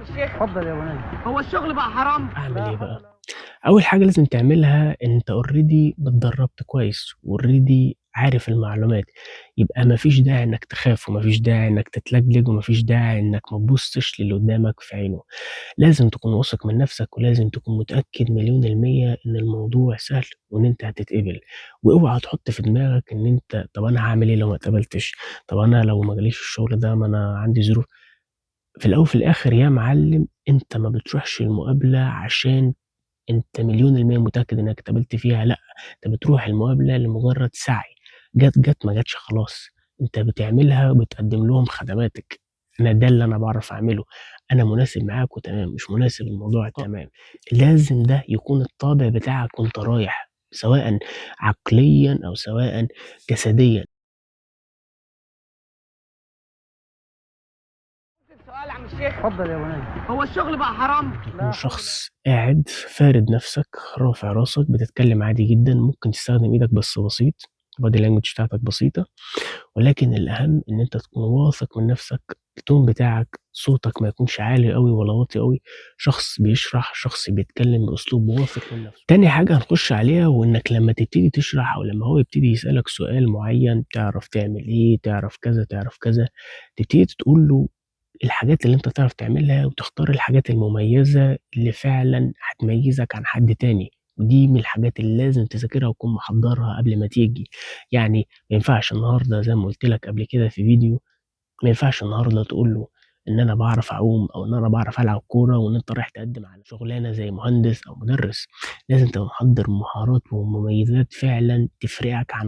الشيخ اتفضل يا بني. هو الشغل بقى حرام؟ أعمل إيه بقى؟ أول حاجة لازم تعملها أنت already اتدربت كويس وalready عارف المعلومات، يبقى ما فيش داعي إنك تخاف وما فيش داعي إنك تتلجلج وما فيش داعي إنك ما تبصش للي قدامك في عينه، لازم تكون واثق من نفسك ولازم تكون متأكد مليون المِيّة إن الموضوع سهل وإن أنت هتتقبل، واوعى تحط في دماغك إن أنت طب أنا هاعمل إيه لو ما اتقبلتش؟ طب أنا لو ما جاليش الشغل ده ما أنا عندي ظروف، في الأول وفي الآخر يا معلم أنت ما بتروحش المقابلة عشان أنت مليون المِيّة متأكد إنك اتقبلت فيها، لأ، أنت بتروح المقابلة لمجرد سعي، جات ما جاتش خلاص، أنت بتعملها وبتقدّم لهم خدماتك، ده اللي أنا باعرف أعمله، أنا مناسب معاكم تمام، مش مناسب الموضوع تمام، لازم ده يكون الطابع بتاعك وأنت رايح، سواءً عقليًا أو سواءً جسديًا. سؤال يا عم الشيخ، اتفضل يا بني. هو الشغل بقى حرام؟ تكون شخص قاعد فارد نفسك، رافع راسك، بتتكلم عادي جدًا، ممكن تستخدم إيدك بس بسيط، الbody language بتاعتك بسيطة. ولكن الأهم إن أنت تكون واثق من نفسك، التون بتاعك، صوتك ما يكونش عالي أوي ولا واطي أوي، شخص بيشرح، شخص بيتكلم بأسلوب واثق من نفسه. تاني حاجة هنخش عليها وإنك لمّا تبتدي تشرح أو لمّا هو يبتدي يسألك سؤال معين، تعرف تعمل إيه، تعرف كذا، تعرف كذا، تبتدي تقول له الحاجات اللي أنت تعرف تعملها وتختار الحاجات المميزة اللي فعلًا هتميزك عن حد تاني، ودي من الحاجات اللي لازم تذاكرها وتكون محضّرها قبل ما تيجي، يعني ما ينفعش النهارده زي ما قُلت لك قبل كده في فيديو، ما ينفعش النهارده تقول له إن أنا باعرف أعوم أو إن أنا باعرف ألعب كورة وإن أنت رايح تقدّم على شغلانة زي مهندس أو مدرس، لازم تبقى محضّر مهارات ومميزات فعلًا تفرقك عن